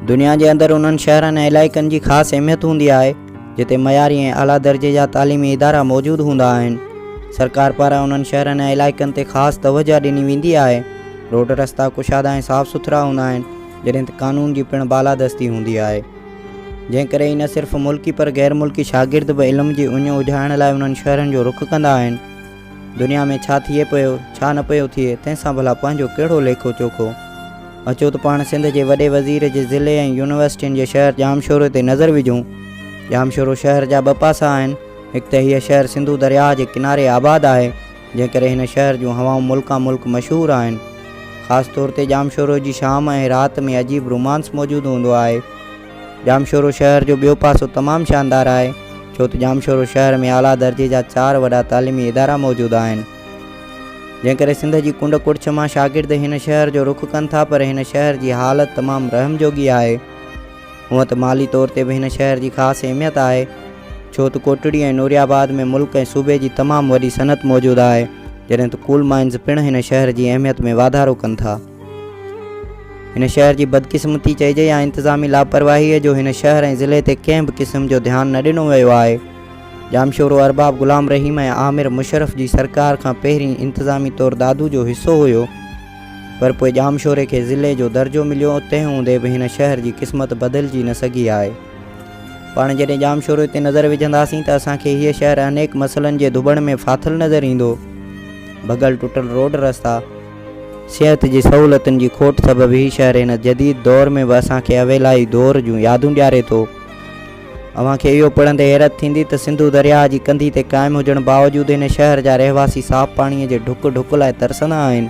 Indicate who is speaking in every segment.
Speaker 1: दुनिया के अंदर उन्हनि शहरनि ऐं इलाइक़नि जी ख़ासि अहमियत हूंदी आहे जिते मयारी ऐं आला दर्जे जा तालीमी इदारा मौजूदु हूंदा आहिनि। सरकार पारां उन्हनि शहरनि ऐं इलाइक़नि ते ख़ासि तवजह ॾिनी वेंदी आहे। रोड रस्ता कुशादा ऐं साफ़ सुथरा हूंदा आहिनि, जॾहिं त कानून जी पिणु बालादस्ती हूंदी आहे। जंहिं करे ई न सिर्फ़ु मुल्की पर गैर मुल्की शागिर्द बि इल्म जी उञ उजाइण लाइ उन्हनि शहरनि जो रुख़ कंदा आहिनि। दुनिया में छा थिए पियो छा न पियो थिए, तंहिंसां भला पंहिंजो कहिड़ो लेखो चोखो। अचो त पाण सिंध जे वॾे वज़ीर जे ज़िले ऐं यूनिवर्सिटियुनि जे शहर जामशोरो ते नज़र विझूं। जामशोरो शहर जा ॿ पासा आहिनि। हिकु त हीअ शहर सिंधु दरिया जे किनारे आबाद आहे, जंहिं करे हिन शहर जूं हवाऊं मुल्का मुल्क मशहूरु आहिनि। ख़ासि तौर ते जामशोरो जी शाम ऐं राति में अजीब रोमांस मौजूदु हूंदो आहे। जामशोरो शहर जो ॿियो पासो तमामु शानदार आहे, छो त जामशोरो शहर में आला दर्जे जा 4 वॾा तालीमी इदारा मौजूदु आहिनि। जंहिं करे सिंध जी कुंड कुड़छ मां शागिर्द हिन शहर जो रुख़ कनि था, पर हिन शहर जी हालति तमामु रहम जोगी आहे। हूअं त माली तौर ते बि हिन शहर जी ख़ासि अहमियत आहे, छो त कोटड़ी ऐं नूरियाबाद में मुल्क ऐं सूबे जी तमामु वॾी सनत मौजूदु आहे, जॾहिं त कूल माइन्स पिणु हिन शहर जी अहमियत में वाधारो कनि था। हिन शहर जी बदकिस्मती चइजे या इंतज़ामी लापरवाहीअ जो हिन शहर ऐं ज़िले ते कंहिं बि क़िस्म जो ध्यानु न ॾिनो वियो आहे। जामशोरो अरबाब ग़ुलाम रहीम ऐं आमिर मुशरफ जी सरकार खां पहिरीं इंतज़ामी तौरु दादू जो हिसो हुयो, पर पोइ जामशोरे खे ज़िले जो दर्जो मिलियो। तंहिं हूंदे बि हिन शहर जी क़िस्मत बदिलजी न सघी आहे। पाण जॾहिं जामशोरो ते नज़र विझंदासीं त असांखे हीअ शहर अनेक मसइलनि जे धुबण में फाथल नज़र ईंदो। भॻल टुटल रोड रस्ता, सिहत जी सहूलियतुनि जी खोट सबबि हीउ शहर हिन जदीद दौर में बि असांखे अवेलाई दौर जूं यादूं ॾियारे थो। अव्हांखे इहो पढ़ंदे हैरत थींदी त सिंधु दरिया जी कंधी ते क़ाइमु हुजण बावजूदि हिन शहर जा रहवासी साफ़ पाणीअ जे ढुक लाइ तरसंदा आहिनि।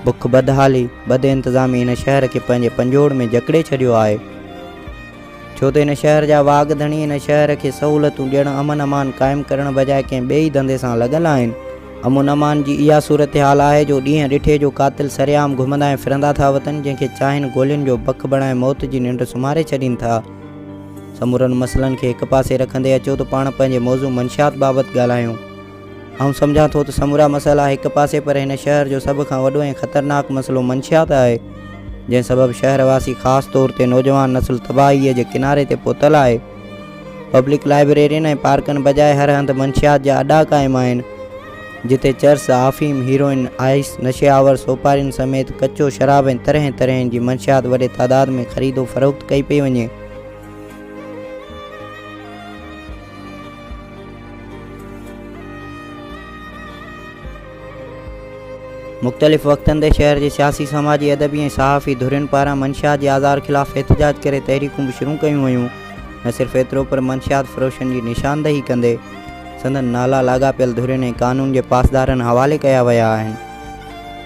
Speaker 1: बुख बदहाली बद इंतज़ामी हिन शहर खे पंहिंजे पंजोड़ में जकड़े छॾियो आहे, छो त हिन शहर जा वाघ धणी हिन शहर खे सहूलियतूं ॾियणु अमन अमान क़ाइमु करण बजाए कंहिं ॿिए ई धंधे सां लॻल आहिनि। अमन अमान जी इहा सूरत हाल आहे जो ॾींहं ॾिठे जो कातिल सरेआम घुमंदा ऐं फिरंदा था वतन, जंहिंखे चाहिनि गोलियुनि जो बख बणाए मौत जी निंड सुम्हारे छॾीनि था। समूरनि मसइलनि खे हिकु पासे रखंदे अचो त पाण पंहिंजे मौज़ू मंशियात बाबति ॻाल्हायूं। ऐं सम्झां थो त समूरा मसइला हिकु पासे, पर हिन शहर जो सभ खां वॾो ऐं ख़तरनाक मसइलो मंशियात आहे, जंहिं सबबि शहरवासी ख़ासि तौर ते नौजवान नस्ल तबाहीअ जे किनारे ते पहुतल आहे। पब्लिक लाइब्रेरियुनि ऐं पार्कनि बजाए हर हंधि मंशियात जा अॾा क़ाइमु आहिनि, जिते चर्स, आफ़ीम, हीरोइन, आइस, नशेआवर, सोपारियुनि समेत कचो शराब ऐं तरह तरह जी मंशियात वॾे तादाद में ख़रीदो फ़रोख़्त कई पई वञे। मुख़्तलिफ़ वक़्तनि ते शहर जे सियासी, समाजी, अदबी ऐं सहाफ़ी धुरियुनि पारां मंशियात जे आज़ार ख़िलाफ़ एहतजाज करे तहरीकूं बि शुरू कयूं वयूं। न सिर्फ़ु एतिरो, पर मंशियात फ़रोशनि जी निशानदही कंदे संदन नाला लाॻापियल धुरियुनि ऐं कानून जे पासदारनि हवाले कया विया आहिनि।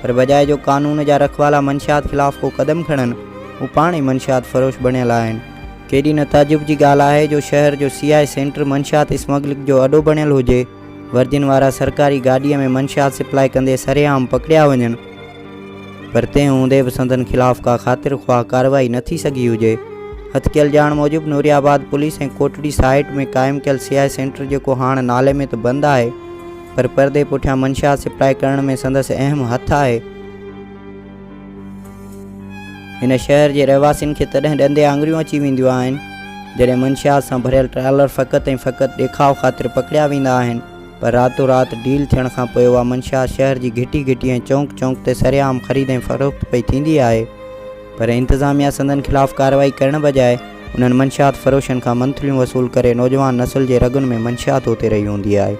Speaker 1: पर बजाए जो कानून जा रखवाला मंशियात ख़िलाफ़ को क़दम खणनि, हू पाण ई मंशियात फ़रोश बणियल आहिनि। केॾी न ताजुब जी ॻाल्हि आहे जो शहर जो CI सेंटर मंशियात स्मगलिंग जो अॾो बणियल हुजे। वर्जिन वारा सरकारी गाॾीअ में मंशियात सप्लाई कंदे सरेआम पकड़िया वञनि, पर तंहिं हूंदे बि संदन ख़िलाफ़ का ख़ातिर ख़्वाह कार्रवाई न थी सघी हुजे। हथकयल ॼाण मूजिबि नूरियाबाद पुलिस ऐं कोटड़ी साइट में क़ाइमु कयल CI सेंटर, जेको हाणे नाले में त बंदि आहे, पर परदे पुठियां मंशियात सप्लाई करण में संदसि अहम हथु आहे। हिन शहर जे रहवासियुनि खे तॾहिं ॾंदे आङुरियूं अची वेंदियूं आहिनि जॾहिं मंशियात सां भरियल ट्रालर फ़क़ति ऐं फ़क़ति ॾेखाव ख़ातिर पकड़िया वेंदा आहिनि, पर रातो राति डील थियण खां पोइ उहा मंशियात शहर जी घिटी ऐं चौंक चौंक ते सरेआम ख़रीद ऐं फ़रोख़्त पई थींदी आहे। पर इंतज़ामिया संदन ख़िलाफ़ कार्रवाई करण बजाए उन्हनि मंशियात फ़रोशनि खां मंथलियूं वसूल करे नौजवान नस्ल जे रगुनि में मंशियात होते रही हूंदी आहे।